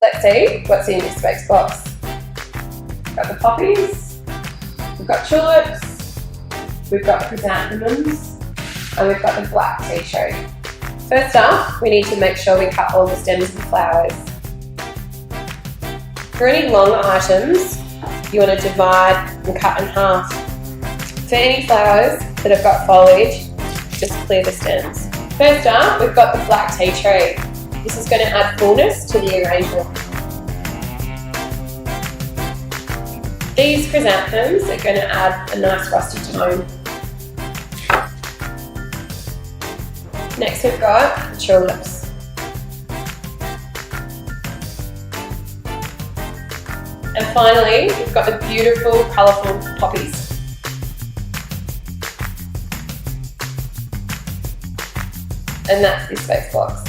Let's see what's in this space box. We've got the poppies, we've got tulips, we've got chrysanthemums, and we've got the black tea tree. First up, we need to make sure we cut all the stems and flowers. For any long items, you want to divide and cut in half. For any flowers that have got foliage, just clear the stems. First up, we've got the black tea tree. This is going to add fullness to the arrangement. These chrysanthemums are going to add a nice rusty tone. Next we've got the tulips. And finally, we've got the beautiful, colourful poppies. And that's this space box.